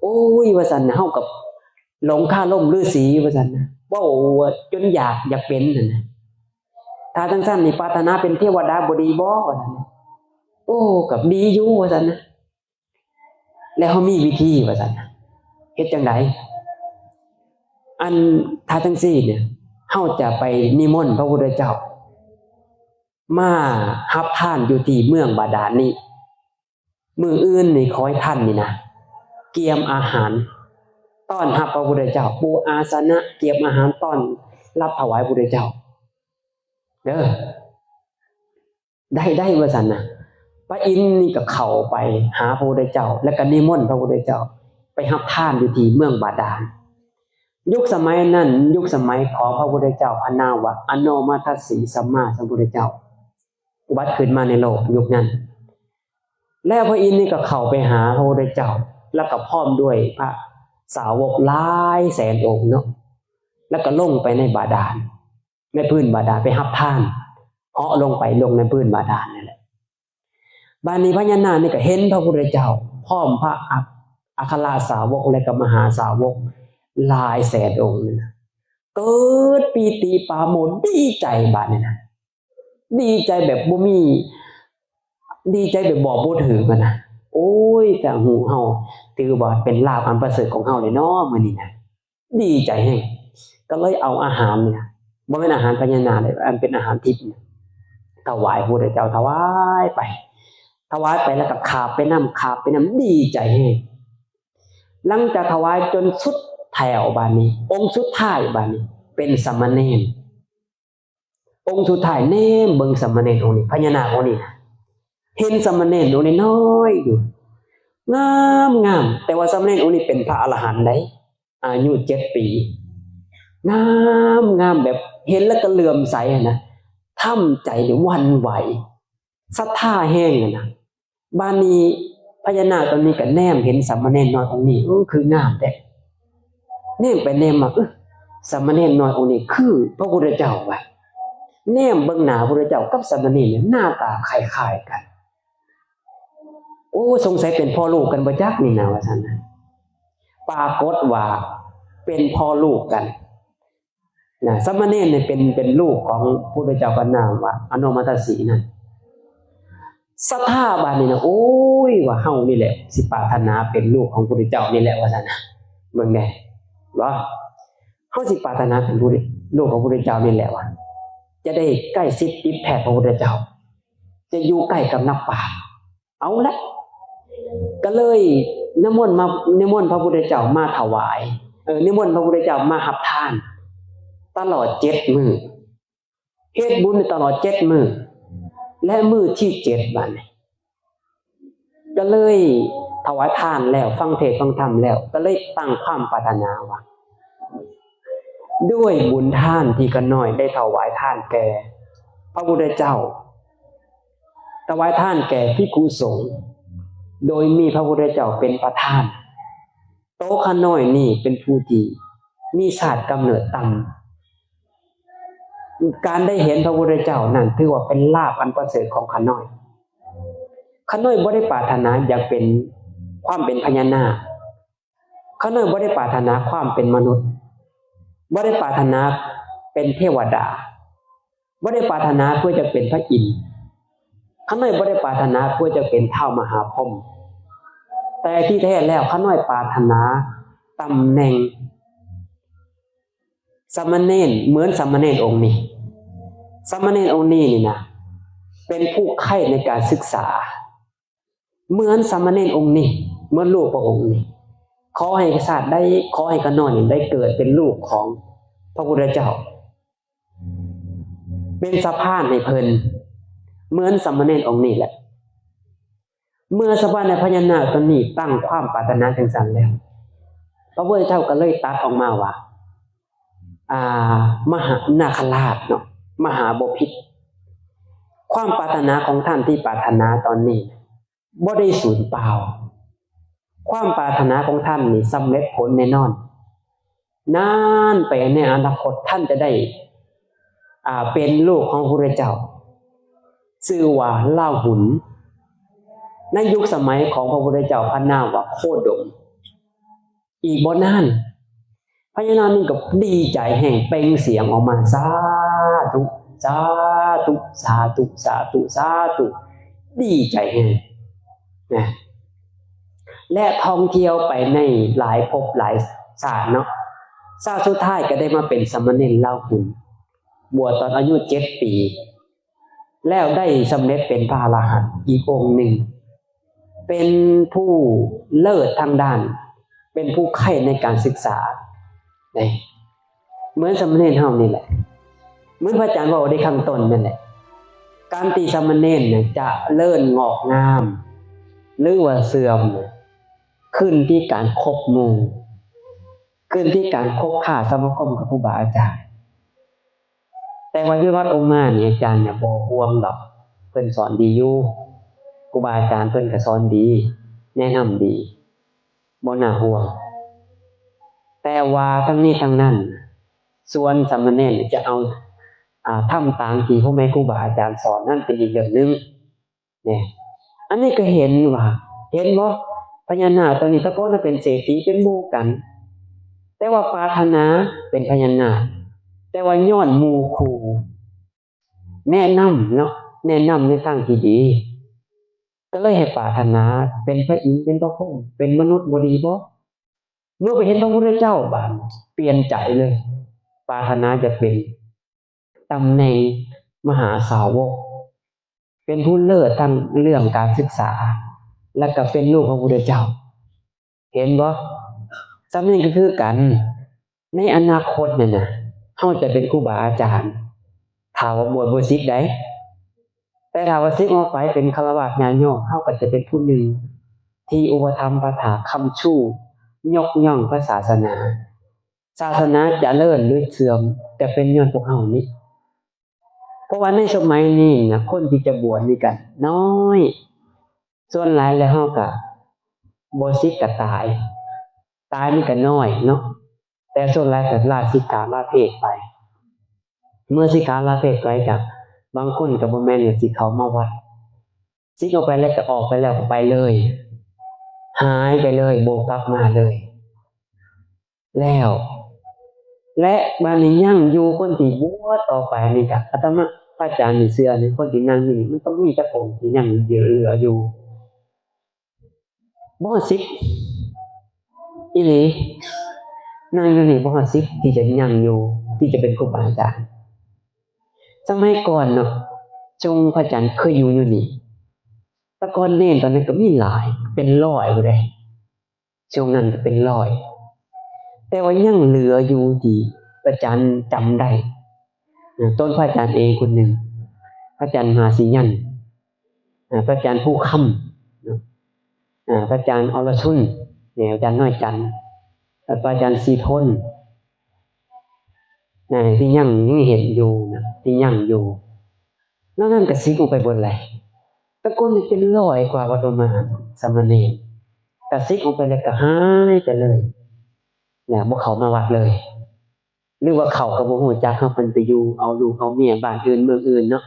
[SPEAKER 1] โอ้ยว่าซั่นเฮากับหลงคาล่มฤาษีว่าซั่นนะเว้าจนอยากเป็นนั่นน่ะถ้าจังซั่นนี่ปรารถนาเป็นเทวดาบ่ดีบ่ว่าซั่นโอ้ก็ดีอยู่ว่าซั่นนะแล้วเฮามีวิธีว่าซั่นนะเฮ็ดจังได๋อันถ้าจังซี่เนี่ยเฮาจะไปนิมนต์พระพุทธเจ้ามารับท่านอยู่ที่เมืองบาดาลนี้มื้ออื่นนี่ขอให้ท่านนี่นะเกียมอาหารต้อนรับพระพุทธเจ้าปูอาสนะเกียมอาหารต้อนรับถวายพระพุทธเจ้าเด้อได้ว่าซั่นนะพระอินทร์นี่ก็เข้าไปหาพระพุทธเจ้าแล้วก็นิมนต์พระพุทธเจ้าไปรับท่านอยู่ที่เมืองบาดาลยุคสมัยนั้นยุคสมัยของพระพุทธเจ้าพระนามว่าอโนมัตสีสัมมาสัมพุทธเจ้าอุบัติขึ้นมาในโลกยุคนั้นแล้วพระอินทร์นี่ก็เข้าไปหาพระพุทธเจ้าแล้วก็พร้อมด้วยพระสาวกหลายแสนองค์เนาะแล้วก็ลงไปในบาดาลในพื้นบาดาลไปรับท่านเหาะลงในพื้นบาดาลนั่นแหละบานี้พญานาคนี่ก็เห็นพระพุทธเจ้าพร้อมพระอัครสาวกและก็มหาสาวกหลายแสนองค์นะเกิดปีติปราโมทย์ดีใจบาดนี้นะดีใจแบบบ่มีดีใจแบบบอกบ่ถูกกันนะโอ้ยแต่หูเฮาถือว่าเป็นลาภอันประเสริฐของเฮาเลยเนาะมื้อนี้นะดีใจแฮงก็เลยเอาอาหารเนี่ยบ่แม่นอาหารพญานาคเลยอันเป็นอาหารทิพย์ถวายพระพุทธเจ้าถวายไปแล้วก็ขาบไปนำดีใจแฮงหลังจากถวายจนสุดแถวบาดนี้องค์สุดท้ายบาดนี้เป็นสามเณรองค์สุดท้ายแนมเบิ่งสามเณรองค์นี้พญานาคองค์นี้เห็นสามเณรองค์นี้น้อยอยู่งามแต่ว่าสามเณรองค์นี้เป็นพระอรหันต์ได้อายุ7 ปีงามแบบเห็นแล้วก็เลื่อมใสนะทำใจนี่หวั่นไหวศรัทธาแห้งนะบาดนี้พญานาคตอนนี้ก็แนมเห็นสามเณรน้อยองค์นี้คืองามแต่แนมไปแนมมาสามเณรน้อยองค์นี้คือพระพุทธเจ้าว่ะแนมเบิ่งหน้าพระพุทธเจ้ากับสามเณรเนี่ยหน้าตาคล้ายๆกันโอ้สงสัยเป็นพ่อลูกกันบ่จักนี่นะว่าซั่นนะปรากฏว่าเป็นพ่อลูกกันนะสามเณรเนี่ยเป็นลูกของพระพุทธเจ้าพระนามว่าอโนมัตสีนั่น ศรัทธาบาดนี้นะโอ้ยว่าเฮานี่แหละสิปรารถนาเป็นลูกของพระพุทธเจ้านี่แหละว่าซั่นน่ะเบิ่งแน่ว่าเฮาสิปรารถนาเป็นลูกของพระพุทธเจ้านี่แหละว่าจะได้ใกล้ชิดติดแพทย์พระพุทธเจ้าจะอยู่ใกล้กับนักปราชญ์เอาละก็เลยนิมนต์พระพุทธเจ้ามาถวายนิมนต์พระพุทธเจ้ามารับทานตลอด7มื้อเฮ็ดบุญตลอด7มื้อและมื้อที่7บัดนี้ก็เลยถวายทานแล้วฟังเทศน์ฟังธรรมแล้วก็เลยตั้งความปรารถนาว่าด้วยบุญทานที่กันน้อยได้ถวายทานแก่พระพุทธเจ้าถวายทานแก่ภิกษุสงฆ์โดยมีพระพุทธเจ้าเป็นประธานโตข้าน้อยนี่เป็นผู้ที่มีชาติกำเนิดต่ำการได้เห็นพระพุทธเจ้านั่นถือว่าเป็นลาภอันประเสริฐของข้าน้อยบ่ได้ปรารถนาอยากเป็นความเป็นพญานาคข้าน้อยบ่ได้ปรารถนาความเป็นมนุษย์บ่ได้ปรารถนาเป็นเทวดาบ่ได้ปรารถนาเพื่อจะเป็นพระอินทร์ข้าน้อยบ่ได้ปรารถนาเพื่อจะเป็นท้าวมหาพรหมแต่ที่แท้แล้วข้าน้อยปรารถนาตำแหน่งสามเณรเหมือนสามเณรองค์นี้สามเณรองค์นี้นี่นะเป็นผู้ใคร่ในการศึกษาเหมือนสามเณรองค์นี้เหมือนลูกพระองค์นี้ขอให้กษัตริย์ได้ขอให้ข้าน้อยได้เกิดเป็นลูกของพระพุทธเจ้าเป็นสะพานให้เพิ่นเหมือนสามเณรองค์นี้แหละเมื่อสะพานในพญานาคตนนี้ตั้งความปรารถนาจังซั่นแล้วพระพุทธเจ้าก็เลยตัดออกมาว่ามหานาคราชเนาะมหาบพิตรความปรารถนาของท่านที่ปรารถนาตอนนี้บ่ได้สูญเปล่าความปรารถนาของท่านนี่สำเร็จผลแน่นอนนานไปในอนาคตท่านจะได้เป็นลูกของพระพุทธเจ้าชื่อว่าลาหุนในยุคสมัยของพระพุทธเจ้าพระนามว่าโคดมอีกบ่นานพญานาคนี่ก็ดีใจแห่งเปล่งเสียงออกมาสาธุสาธุสาธุสาธุสาธุดีใจแห่งนะและท่องเที่ยวไปในหลายภพหลายชาติเนาะชาติสุดท้ายก็ได้มาเป็นสามเณรลาหุนบวชตอนอายุ7 ปีแล้วได้สำเร็จเป็นพระอรหันต์อีกองค์หนึ่งเป็นผู้เลิศทางด้านเป็นผู้ใคร่ในการศึกษาเหมือนสามเณรเฮานี่แหละเหมือนพระอาจารย์บอกได้ข้างต้นนั่นแหละการตีสามเณรเนี่ยจะเลื่อนงอกงามหรือว่าเสื่อมขึ้นที่การคบหมู่ขึ้นที่การคบค้าสมาคมกับครูบาอาจารย์แต่ว่าที่วัดองค์มาเนี่ยอาจารย์เนี่ยบ่ห่วงดอกเพิ่นสอนดีอยู่ครูบาอาจารย์เพิ่นก็สอนดีแนะนำดีบ่น่าห่วงแต่ว่าทั้งนี้ทั้งนั้นส่วนสามเณรจะเอาทำตามที่พ่อแม่ครูบาอาจารย์สอนนั่นเป็นอีกเรื่องนึงเนี่ยอันนี้ก็เห็นว่าเห็นบ่พญานาคตัวนี้ตะโกนว่าเป็นเศรษฐีเป็นหมู่กันแต่ว่าปรารถนาเป็นพญานาคแต่ว่าย้อนหมู่คู่แนะนำเนาะแนะนำในทางที่ดีก็เลยให้ปรารถนาเป็นพระอินทร์เป็นพระพรหมเป็นมนุษย์บ่ดีบ่เมื่อไปเห็นพระพุทธเจ้าบาดเปลี่ยนใจเลยปรารถนาจะเป็นตำแหน่งมหาสาวกเป็นผู้เลิศทางเรื่องการศึกษาและก็เป็นลูกของพระพุทธเจ้าเห็นบ่สำเนียงก็คือกันในอนาคตเนี่ยนะเฮาจะเป็นครูบาอาจารย์ถ้าว่าบวชบ่ศิษย์ได้แต่ถ้าว่าศิษย์ออกไปเป็นฆราวาสญาติโยมเฮาก็จะเป็นผู้หนึ่งที่อุปถัมภ์ประถาคำชูยกย่องพระศาสนาเจริญหรือเสื่อมแต่เป็นย้อนพวกเฮานี่เพราะว่าในสมัยนี้นะคนที่จะบวชนี่กันน้อยส่วนหลายแล้วเฮาก็บ่ศิษย์ก็ตายนี่ก็น้อยเนาะแต่ส่วนหลายก็ลาสิกขาลาเพศไปเมื่อสิกขาลาเพศไปก็บางคนก็บ่แม่นสิเข้ามาวัดสิออกไปแล้วก็ออกไปแล้วก็ไปเลยหายไปเลยโบกลับมาเลยและบางนี้ยังอยู่คนที่บวชต่อไปนี่ก็อาต พระอาจารย์นี่เชื่อในคนที่นั่งอยู่นี่มันต้องมีจักองค์ที่ยังเหลืออยู่บ่ฮอด10อีหลีนั่งอยู่นี่บ่ฮอด10ที่จะยังอยู่ที่จะเป็นครูบาอาจารย์สมัยก่อนเนาะจงพระอาจารย์เคยอยู่นี่แต่ก่อนเน้นตอนนั้นก็มีหลายเป็น100พุ่นเด้ช่วงนั้นก็เป็น100แต่ว่ายังเหลืออยู่ที่พระอาจารย์จำได้ต้นพระอาจารย์เองคนหนึ่งพระอาจารย์มหาศรียันต์พระอาจารย์ผู้ค่ำพระอาจารย์อรชุนเนี่ยอาจารย์น้อยจันทร์พระอาจารย์ศรีทนที่ยังเห็นอยู่นะที่ยังอยู่แล้วนั่นก็ซิกลงไปบนอะไรตะโกนเป็น100กว่าวัดประมาณสามเณรกระซิกลงไปเลยก็หายไปเลยเนี่ยบ่เขามาวัดเลยหรือว่าเขาก็บ่ฮู้จักเฮาเพิ่นไปอยู่เอาลูกเอาเมียบ้านอื่นเมืองอื่นเนาะ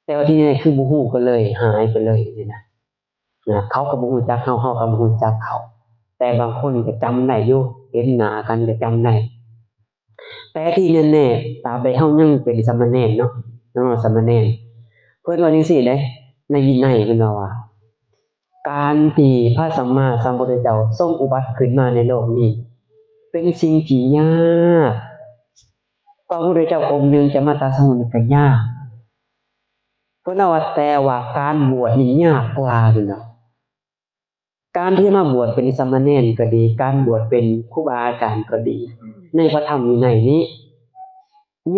[SPEAKER 1] แต่ว่าที่นี่คือบ่ฮู้ก็เลยหายไปเลยจังซี่นะเขาก็บ่ฮู้จักเฮาก็บ่ฮู้จักเขาแต่บางคนก็จำได้อยู่เห็นหน้ากันก็จำได้แต่ที่แน่ๆตราบใดเฮายังเป็นสามเณรเนาะสามเณรเพิ่นว่าจังซี่เด้ในวินัยเพิ่นว่าการที่พระสัมมาสัมพุทธเจ้าทรงอุบัติขึ้นมาในโลกนี้เป็นสิ่งที่ยากพระพุทธเจ้าองค์หนึ่งจะมาตรัสรู้นี่ก็ยากเพราะว่าแต่ว่าการบวชนี่ยากกว่าพุ่นเนาะการที่มาบวชเป็นสามเณรก็ดีการบวชเป็นครูบาอาจารย์ก็ดีในพระธรรมวินัยนี้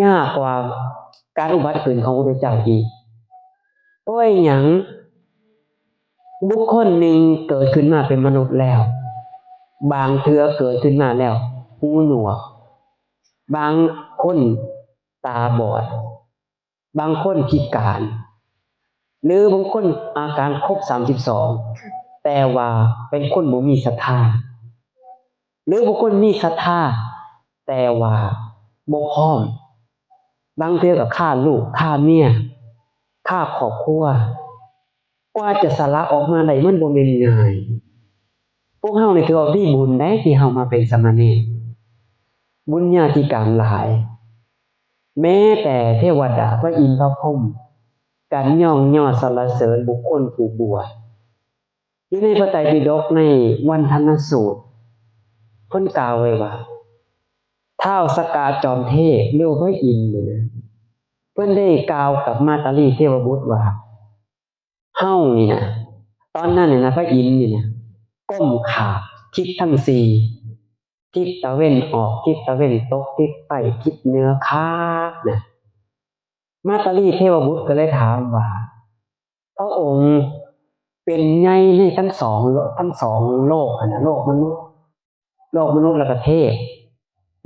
[SPEAKER 1] ยากกว่าการอุบัติขึ้นของพระพุทธเจ้าอีกเพราะหยังบุคคลหนึ่งเกิดขึ้นมาเป็นมนุษย์แล้วบางเทื่อเกิดขึ้นมาแล้วหูหนวกบางคนตาบอดบางคนพิการหรือบางคนอาการครบ32แต่ว่าเป็นคนบ่มีศรัทธาหรือบางคนมีศรัทธาแต่ว่าบ่พร้อมบางเทื่อก็ฆ่าลูกฆ่าเมียฆ่าครอบครัวกว่าจะสละออกมาได้มันบ่แม่นง่ายพวกเฮานี่ถือว่ามีบุญได้ที่เฮามาเป็นสามเณรบุญญาธิการหลายแม้แต่เทวดาพระอินทร์พระพรหมการย่องย่อสรรเสริญบุคคลผู้บวชที่ในพระไตรปิฎกในวันทนสูตรเพิ่นกล่าวไว้ว่าท้าวสกาจอมเทพหรือพระอินทร์เนี่ยเพิ่นได้กล่าวกับมาตาลีเทวบุตรว่าเฮานี่นะตอนนั้นเนี่ยนะพระอินทร์นี่นะก้มขาทิศทั้งสี่ทิศตะเวนออกทิศตะเวนตกทิศใต้ทิศเหนือค้านะมาตาลีเทวบุตรก็เลยถามว่าพระองค์เป็นไงในทั้งสองโลกนะโลกมนุษย์และก็เทพ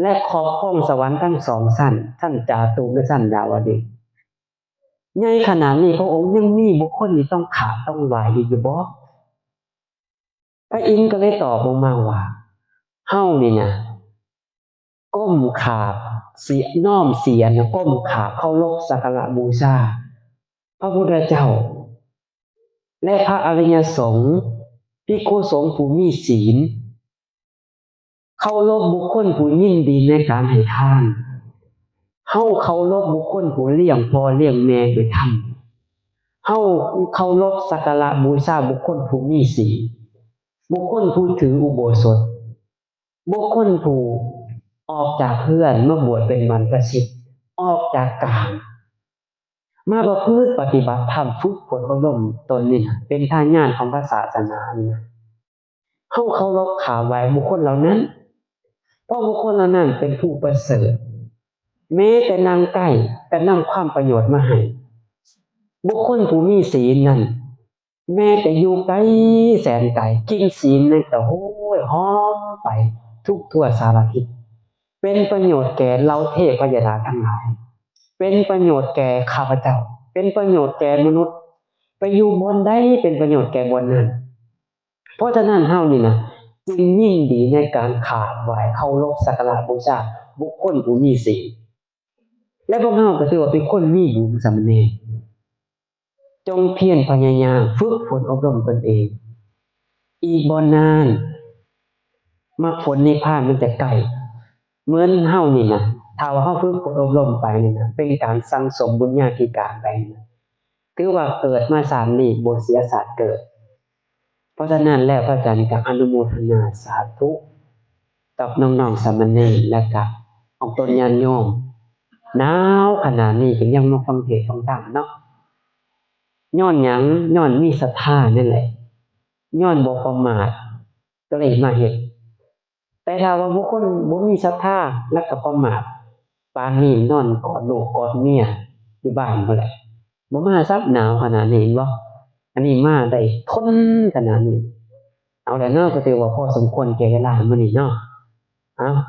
[SPEAKER 1] และครอบครองสวรรค์ทั้งสองชั้นจาตุมและชั้นดาวดึงส์ในขณะนี้พระองค์ยังมีบุคคลที่ต้องขาต้องไหวอยู่บ่พระอินทร์ก็เลยตอบลงมาว่าเฮานี่นะก้มขาบเสียน้อมเสียนะก้มขาบเคารพสักการะบูชาพระพุทธเจ้าและพระอริยสงฆ์ภิกขุสงฆ์ผู้มีศีลเคารพบุคคลผู้ยินดีในการให้ทานเฮาเคารพบุคคลผู้เลี้ยงพ่อเลี้ยงแม่ด้วยธรรมเฮาเคารพสักการะบูชาบุคคลผู้มีศีลบุคคลผู้ถืออุโบสถบุคคลผู้ออกจากเพื่อนมาบวชเป็นบรรพชิตออกจากกามมาประพฤติปฏิบัติธรรมฝึกฝนอบรมตนนี่เป็นทายาทของพระศาสนานี่เฮาเคารพข่าวไว้บุคคลเหล่านั้นเพราะบุคคลเหล่านั้นเป็นผู้ประเสริฐแม้แต่นางไก่แต่นำความประโยชน์มาให้บุคคลผู้มีศีลนั้นแม้แต่อยู่ไกลแสนไกลกินศีลนั่นก็โอ้ยหอมไปทุกทั่วสารทิศเป็นประโยชน์แก่เราเทพยดาทั้งหลายเป็นประโยชน์แก่ข้าพเจ้าเป็นประโยชน์แก่มนุษย์ไปอยู่บนได้เป็นประโยชน์แก่บนนั้นเพราะฉะนั้นเฮานี่นะจึงยิ่งดีในการขาดไหวเคารพสักการะบูชาบุคคลผู้มีศีลและพวกเฮาก็ถือว่าเป็นคนมีบุญสามเณรจงเพียรพยายามฝึกฝนอบรมตนเองอีกบ่นานมรรคผลนิพพานมันจะใกล้เหมือนเฮานี่นะ ถ้าว่าเฮาฝึกฝนอบรมไปนี่นะเป็นการสั่งสมบุญญาธิการไปนะถือว่าเกิดมาชาตินี้บ่เสียชาติเกิดเพราะฉะนั้นแล้วพระอาจารย์ก็อนุโมทนาสาธุกับน้องๆสามเณรและก็ของตนญาติโยมหนาวขนาดนี้ก็ยังมาฟังเทศน์ฟังธรรมเนาะย้อนหยังย้อนมีศรัทธานั่นแหละย้อนบ่ประมาทก็เลยมาเฮ็ดแต่ถ้าว่าบุคคลบ่มีศรัทธาแล้วก็ประมาทปานนี้นอนกอดลูกกอดเมียอยู่บ้านพุ่นแหละบ่มาซับหนาวขนาดนี้เห็นบ่อันนี้มาได้ทนขนาดนี้เอาแล้วเนาะก็ถือว่าพอสมควรแก่เวลามื้อนี้เนาะ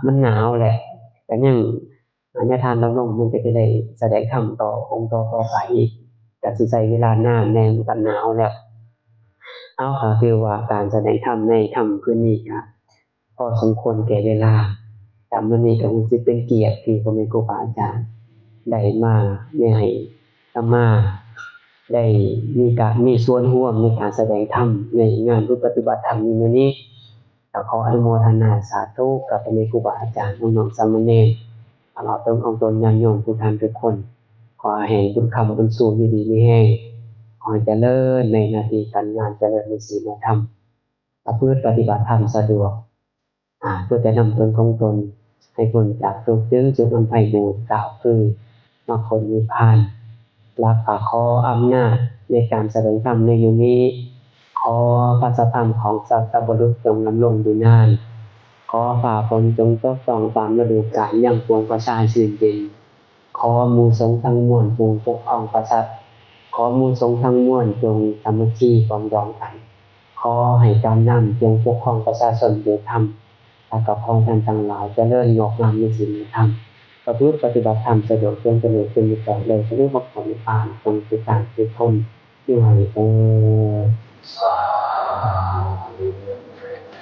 [SPEAKER 1] มันหนาวแหละแต่ยังญาทานดำรงมันจะได้แสดงธรรมต่อองค์ต่อไปอีกก็สิใช้เวลานานแน่มันก็หนาวแล้วเอาก็คือว่าการแสดงธรรมในค่ำคืนนี้ก็พอสมควรแก่เวลาแต่มื้อนี้ก็คงสิเป็นเกียรติที่พ่อแม่ครูบาอาจารย์ได้มาได้ให้อาตมาได้มีส่วนร่วมในการแสดงธรรมในงานปฏิบัติธรรมในมื้อนี้ก็ขออนุโมทนาสาธุกับพ่อแม่ครูบาอาจารย์น้องๆสามเณรตลอดจนองค์ตนญาติโยมทุกท่านทุกคนขอให้บุญคำบุญสูงอยู่ดีมีแรงขอให้เจริญในหน้าที่การงานเจริญในศีลในธรรมประพฤติปฏิบัติธรรมสะดวกเพื่อจะนำตนของตนให้พ้นจากทุกข์จึงจุดอันไพบูรณ์กล่าวคือมรรคผลนิพพานและขออำนาจในการแสดงธรรมในยุคนี้ขอพระสัทธรรมของสัตบุรุษจงดำรงอยู่นานขอฝ่าฝนจงตกต้องตามฤดูกาลยังปวงประชาชื่นยินขอหมู่สงฆ์ทั้งมวลจงปกป้องประชาขอหมู่สงฆ์ทั้งมวลจงสามัคคีปรองดองกันขอให้การนำจงปกป้องประชาชนด้วยธรรมและกับพ้องท่านทั้งหลายเจริญงอกงามในศีลธรรมประพฤติปฏิบัติธรรมสะดวกจงเจริญขึ้นต่อเลยจะได้มรรคผลนิพพานจงเป็นการเป็นธรรมด้วย